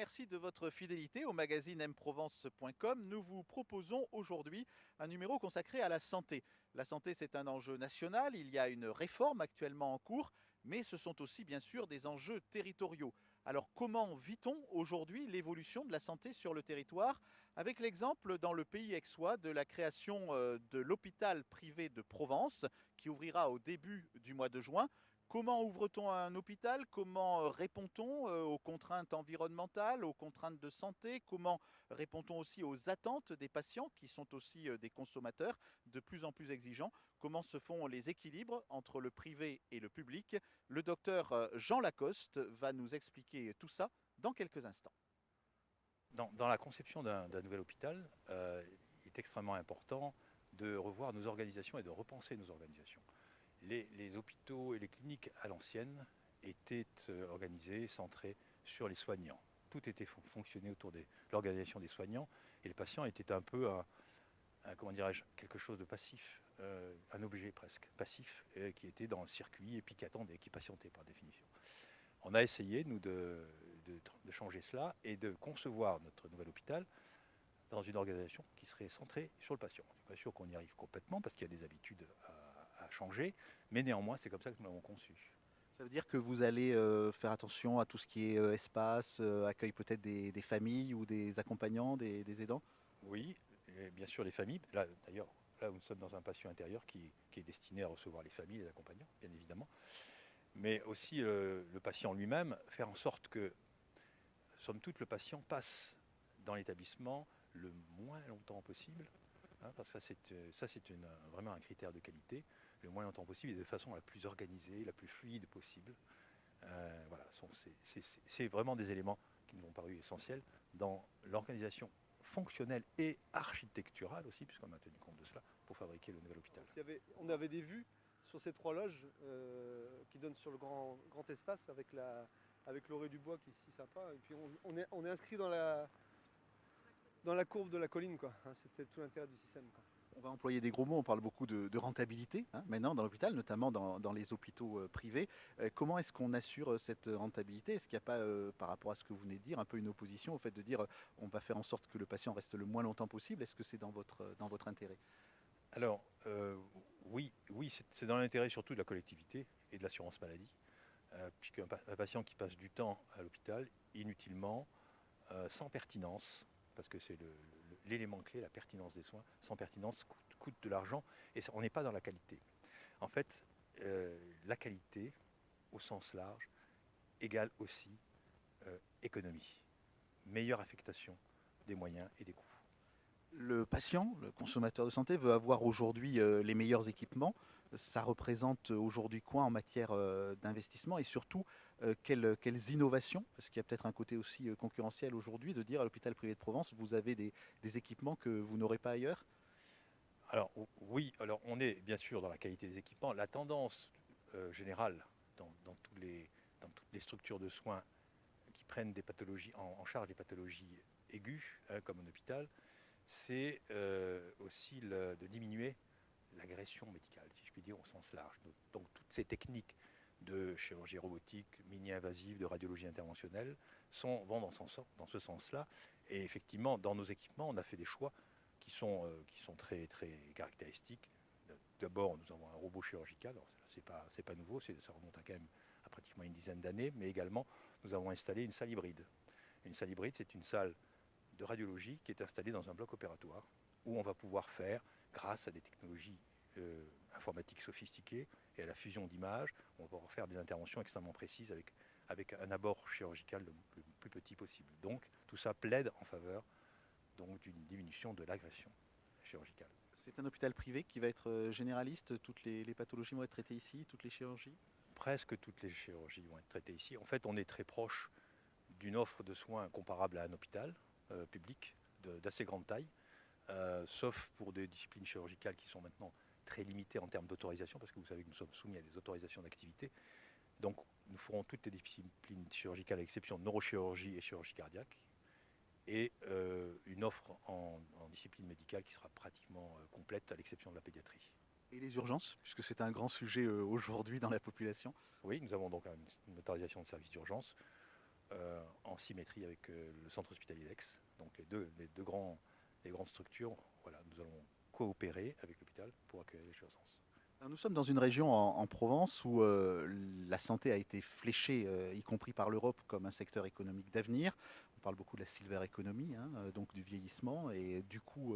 merci de votre fidélité au magazine mprovence.com. Nous vous proposons aujourd'hui un numéro consacré à la santé. La santé, c'est un enjeu national. Il y a une réforme actuellement en cours, mais ce sont aussi bien sûr des enjeux territoriaux. Alors comment vit-on aujourd'hui l'évolution de la santé sur le territoire? Avec l'exemple dans le pays aixois de la création de l'hôpital privé de Provence qui ouvrira au début du mois de juin. Comment ouvre-t-on un hôpital? Comment répond-on aux contraintes environnementales, aux contraintes de santé? Comment répond-on aussi aux attentes des patients qui sont aussi des consommateurs de plus en plus exigeants? Comment se font les équilibres entre le privé et le public? Le docteur Jean Lacoste va nous expliquer tout ça dans quelques instants. Dans la conception d'un nouvel hôpital, il est extrêmement important de revoir nos organisations et de repenser nos organisations. Les hôpitaux et les cliniques à l'ancienne étaient organisés, centrés sur les soignants. Tout était fonctionné autour de l'organisation des soignants et le patient était un peu comment dirais-je, quelque chose de passif, un objet presque passif qui était dans le circuit et puis qui attendait, qui patientait par définition. On a essayé, nous, de changer cela et de concevoir notre nouvel hôpital dans une organisation qui serait centrée sur le patient. Je ne suis pas sûr qu'on y arrive complètement parce qu'il y a des habitudes à changer, mais néanmoins, c'est comme ça que nous l'avons conçu. Ça veut dire que vous allez faire attention à tout ce qui est espace, accueil peut-être des familles ou des accompagnants, des aidants? Oui, et bien sûr les familles. Là, d'ailleurs, là, nous sommes dans un patio intérieur qui est destiné à recevoir les familles, les accompagnants, bien évidemment. Mais aussi le patient lui-même, faire en sorte que, somme toute, le patient passe dans l'établissement le moins longtemps possible, hein, parce que ça c'est vraiment un critère de qualité, le moins longtemps possible et de façon la plus organisée, la plus fluide possible. Voilà, c'est vraiment des éléments qui nous ont paru essentiels dans l'organisation fonctionnelle et architecturale aussi, puisqu'on a tenu compte de cela, pour fabriquer le nouvel hôpital. On avait des vues sur ces trois loges qui donnent sur le grand espace avec l'orée du bois qui est si sympa. Et puis on est inscrit dans la courbe de la colline, quoi. Hein, c'était tout l'intérêt du système, quoi. On va employer des gros mots, on parle beaucoup de rentabilité maintenant dans l'hôpital, notamment dans les hôpitaux privés. Comment est-ce qu'on assure cette rentabilité? Est-ce qu'il n'y a pas, par rapport à ce que vous venez de dire, un peu une opposition au fait de dire on va faire en sorte que le patient reste le moins longtemps possible? Est-ce que c'est dans votre intérêt? Alors, oui, c'est dans l'intérêt surtout de la collectivité et de l'assurance maladie, puisqu'un patient qui passe du temps à l'hôpital inutilement, sans pertinence, parce que c'est l'élément clé, la pertinence des soins, sans pertinence coûte de l'argent et on n'est pas dans la qualité. En fait, la qualité, au sens large, égale aussi économie, meilleure affectation des moyens et des coûts. Le patient, le consommateur de santé, veut avoir aujourd'hui les meilleurs équipements. Ça représente aujourd'hui quoi en matière d'investissement et surtout quelles innovations? Parce qu'il y a peut-être un côté aussi concurrentiel aujourd'hui de dire à l'hôpital privé de Provence, vous avez des équipements que vous n'aurez pas ailleurs? Alors oui, alors on est bien sûr dans la qualité des équipements. La tendance générale dans toutes les structures de soins qui prennent des pathologies en charge des pathologies aiguës, hein, comme un hôpital, c'est aussi de diminuer l'agression médicale, si je puis dire, au sens large. Donc toutes ces techniques de chirurgie robotique, mini-invasive, de radiologie interventionnelle vont dans ce sens-là. Et effectivement, dans nos équipements, on a fait des choix qui sont très, très caractéristiques. D'abord, nous avons un robot chirurgical. Alors, c'est pas nouveau, ça remonte quand même à pratiquement une dizaine d'années. Mais également, nous avons installé une salle hybride. Une salle hybride, c'est une salle de radiologie qui est installée dans un bloc opératoire où on va pouvoir faire, grâce à des technologies informatiques sophistiquées et à la fusion d'images, on va pouvoir faire des interventions extrêmement précises avec un abord chirurgical le plus petit possible. Donc tout ça plaide en faveur d'une diminution de l'agression chirurgicale. C'est un hôpital privé qui va être généraliste, toutes les pathologies vont être traitées ici, toutes les chirurgies? Presque toutes les chirurgies vont être traitées ici. En fait, on est très proche d'une offre de soins comparable à un hôpital public d'assez grande taille, sauf pour des disciplines chirurgicales qui sont maintenant très limitées en termes d'autorisation, parce que vous savez que nous sommes soumis à des autorisations d'activité. Donc nous ferons toutes les disciplines chirurgicales à l'exception de neurochirurgie et chirurgie cardiaque, et une offre en discipline médicale qui sera pratiquement complète à l'exception de la pédiatrie. Et les urgences, puisque c'est un grand sujet aujourd'hui dans la population? Oui, nous avons donc une autorisation de service d'urgence. en symétrie avec le centre hospitalier d'Aix. Donc les deux grandes structures, voilà, nous allons coopérer avec l'hôpital pour accueillir les Chirurgiens. Alors, nous sommes dans une région en Provence où la santé a été fléchée, y compris par l'Europe, comme un secteur économique d'avenir. On parle beaucoup de la silver economy, hein, donc du vieillissement, et du coup,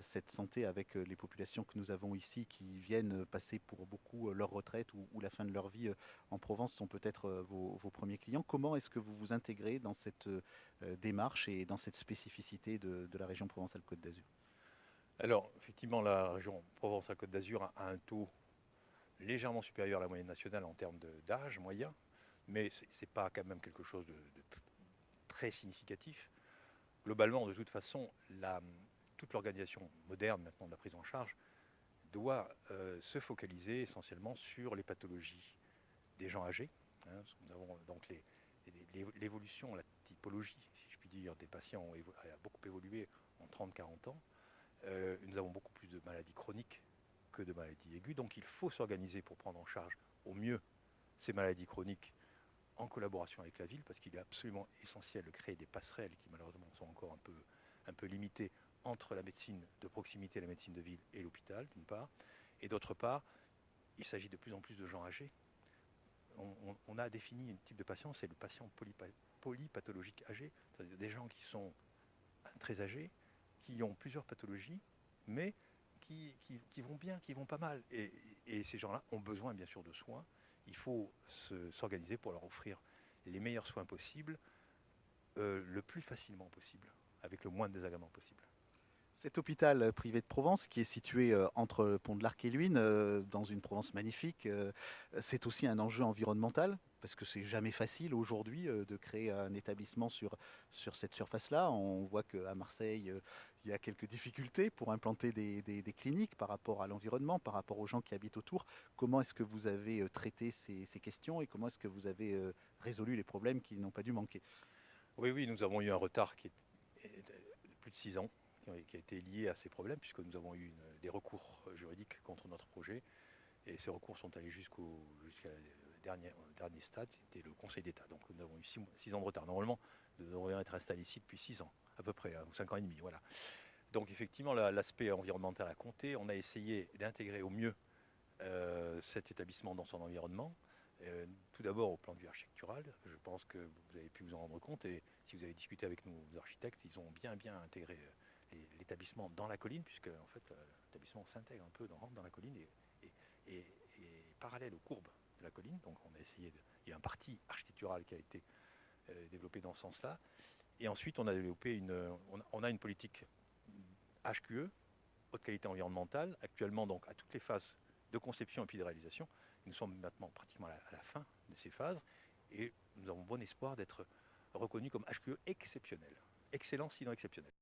cette santé avec les populations que nous avons ici qui viennent passer pour beaucoup leur retraite ou la fin de leur vie en Provence sont peut-être vos premiers clients. Comment est-ce que vous vous intégrez dans cette démarche et dans cette spécificité de la région Provence-Alpes-Côte d'Azur? Alors, effectivement, la région Provence-Alpes-Côte d'Azur a un taux légèrement supérieur à la moyenne nationale en termes d'âge moyen, mais ce n'est pas quand même quelque chose de très significatif. Globalement, de toute façon, toute l'organisation moderne maintenant de la prise en charge doit se focaliser essentiellement sur les pathologies des gens âgés. Hein, parce que nous avons donc l'évolution, la typologie, si je puis dire, des patients a beaucoup évolué en 30-40 ans. Nous avons beaucoup plus de maladies chroniques que de maladies aiguës, donc il faut s'organiser pour prendre en charge au mieux ces maladies chroniques en collaboration avec la ville, parce qu'il est absolument essentiel de créer des passerelles qui malheureusement sont encore un peu limitées entre la médecine de proximité, la médecine de ville et l'hôpital, d'une part, et d'autre part, il s'agit de plus en plus de gens âgés. On a défini un type de patient, c'est le patient polypathologique âgé, c'est-à-dire des gens qui sont très âgés, qui ont plusieurs pathologies, mais qui vont bien, qui vont pas mal. Et ces gens-là ont besoin bien sûr de soins. Il faut s'organiser pour leur offrir les meilleurs soins possibles, le plus facilement possible, avec le moins de désagréments possible. Cet hôpital privé de Provence, qui est situé entre le pont de l'Arc et Luynes, dans une Provence magnifique, c'est aussi un enjeu environnemental, parce que c'est jamais facile aujourd'hui de créer un établissement sur cette surface-là. On voit qu'à Marseille, il y a quelques difficultés pour implanter des cliniques par rapport à l'environnement, par rapport aux gens qui habitent autour. Comment est-ce que vous avez traité ces questions et comment est-ce que vous avez résolu les problèmes qui n'ont pas dû manquer? Oui, nous avons eu un retard qui est de plus de 6 ans, qui a été lié à ces problèmes, puisque nous avons eu des recours juridiques contre notre projet, et ces recours sont allés jusqu'à dernier stade, c'était le Conseil d'État. Donc nous avons eu 6 ans de retard. Normalement, nous devrions être installés ici depuis 6 ans, à peu près, ou 5 ans et demi, voilà. Donc effectivement, l'aspect environnemental a compté. On a essayé d'intégrer au mieux cet établissement dans son environnement. Tout d'abord au plan de vue architectural, je pense que vous avez pu vous en rendre compte, et si vous avez discuté avec nos architectes, ils ont bien intégré l'établissement dans la colline, puisque en fait l'établissement s'intègre un peu rentre dans la colline et parallèle aux courbes de la colline. Donc on a essayé il y a un parti architectural qui a été développé dans ce sens-là. Et ensuite on a développé on a une politique HQE, haute qualité environnementale, actuellement donc à toutes les phases de conception et puis de réalisation. Nous sommes maintenant pratiquement à la fin de ces phases et nous avons bon espoir d'être reconnus comme HQE exceptionnel. Excellent sinon exceptionnel.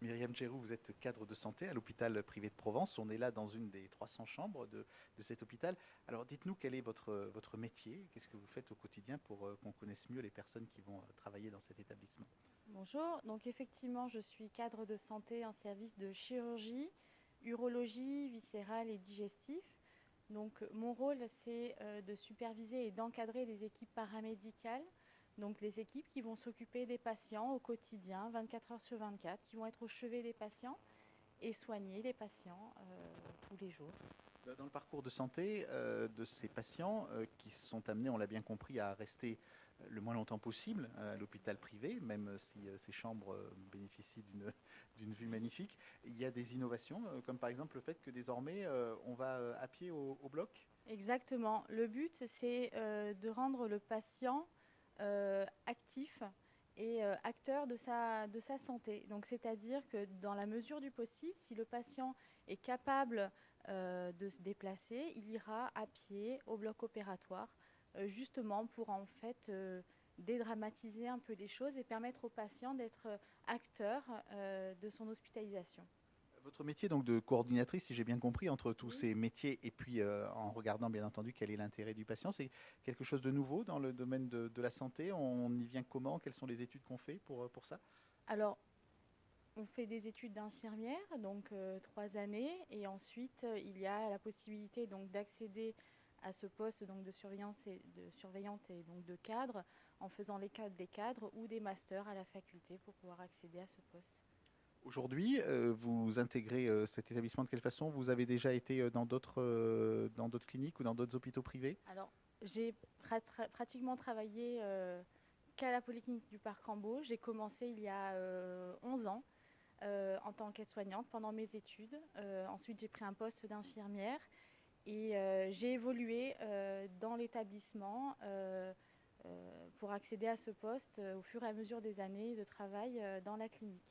Myriam Djeroux, vous êtes cadre de santé à l'hôpital privé de Provence. On est là dans une des 300 chambres de cet hôpital. Alors dites-nous quel est votre métier, qu'est-ce que vous faites au quotidien pour qu'on connaisse mieux les personnes qui vont travailler dans cet établissement? Bonjour, donc effectivement je suis cadre de santé en service de chirurgie, urologie, viscérale et digestif. Donc mon rôle c'est de superviser et d'encadrer les équipes paramédicales, donc les équipes qui vont s'occuper des patients au quotidien, 24 heures sur 24, qui vont être au chevet des patients et soigner les patients tous les jours. Dans le parcours de santé de ces patients qui sont amenés, on l'a bien compris, à rester le moins longtemps possible à l'hôpital privé, même si ces chambres bénéficient d'une vue magnifique, il y a des innovations, comme par exemple le fait que désormais on va à pied au bloc. Exactement. Le but, c'est de rendre le patient actif et acteur de sa santé. Donc, c'est-à-dire que dans la mesure du possible, si le patient est capable de se déplacer, il ira à pied au bloc opératoire, justement pour en fait dédramatiser un peu les choses et permettre au patient d'être acteur de son hospitalisation. Votre métier donc de coordinatrice, si j'ai bien compris, entre tous Oui. ces métiers et puis en regardant bien entendu quel est l'intérêt du patient, c'est quelque chose de nouveau dans le domaine de la santé. On y vient comment? Quelles sont les études qu'on fait pour ça? Alors, on fait des études d'infirmière, donc 3 années, et ensuite il y a la possibilité donc d'accéder à ce poste donc, de surveillante et donc de cadre en faisant des cadres ou des masters à la faculté pour pouvoir accéder à ce poste. Aujourd'hui, vous intégrez cet établissement de quelle façon? Vous avez déjà été dans d'autres cliniques ou dans d'autres hôpitaux privés? Alors, j'ai pratiquement travaillé qu'à la Polyclinique du Parc Rambaud. J'ai commencé il y a 11 ans en tant qu'aide-soignante pendant mes études. Ensuite, j'ai pris un poste d'infirmière et j'ai évolué dans l'établissement pour accéder à ce poste au fur et à mesure des années de travail dans la clinique.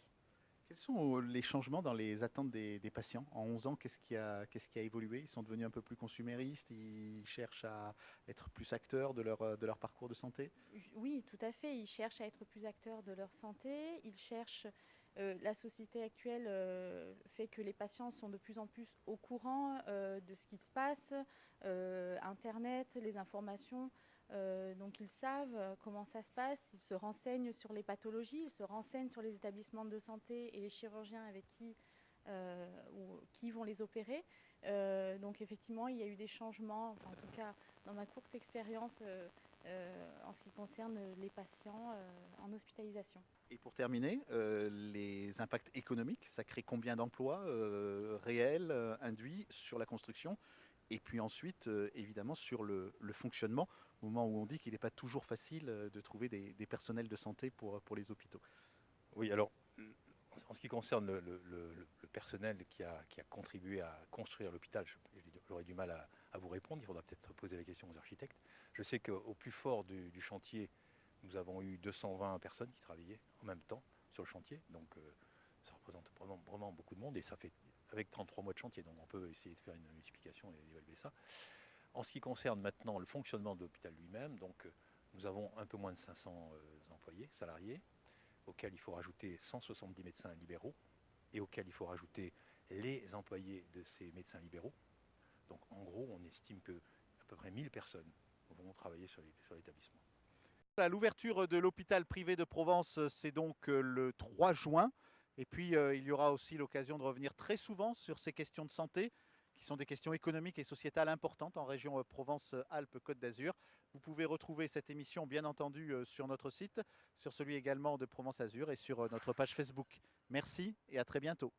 Quels sont les changements dans les attentes des patients? En 11 ans, qu'est-ce qui a évolué? Ils sont devenus un peu plus consuméristes, ils cherchent à être plus acteurs de leur parcours de santé? Oui, tout à fait. Ils cherchent à être plus acteurs de leur santé. Ils cherchent. La société actuelle fait que les patients sont de plus en plus au courant de ce qui se passe, Internet, les informations. Donc ils savent comment ça se passe, ils se renseignent sur les pathologies, ils se renseignent sur les établissements de santé et les chirurgiens avec qui vont les opérer. Donc effectivement, il y a eu des changements, enfin, en tout cas dans ma courte expérience en ce qui concerne les patients en hospitalisation. Et pour terminer, les impacts économiques, ça crée combien d'emplois réels, induits sur la construction? Et puis ensuite, évidemment, sur le fonctionnement, au moment où on dit qu'il n'est pas toujours facile de trouver des personnels de santé pour les hôpitaux. Oui, alors, en ce qui concerne le personnel qui a contribué à construire l'hôpital, j'aurais du mal à vous répondre, il faudra peut-être poser la question aux architectes. Je sais qu'au plus fort du chantier, nous avons eu 220 personnes qui travaillaient en même temps sur le chantier, donc ça représente vraiment beaucoup de monde, et ça fait avec 33 mois de chantier, donc on peut essayer de faire une multiplication et d'évaluer ça. En ce qui concerne maintenant le fonctionnement de l'hôpital lui-même, donc nous avons un peu moins de 500 employés, salariés, auxquels il faut rajouter 170 médecins libéraux, et auxquels il faut rajouter les employés de ces médecins libéraux. Donc en gros, on estime que à peu près 1000 personnes vont travailler sur l'établissement. L'ouverture de l'hôpital privé de Provence, c'est donc le 3 juin. Et puis, il y aura aussi l'occasion de revenir très souvent sur ces questions de santé, qui sont des questions économiques et sociétales importantes en région Provence-Alpes-Côte d'Azur. Vous pouvez retrouver cette émission, bien entendu, sur notre site, sur celui également de Provence Azur et sur notre page Facebook. Merci et à très bientôt.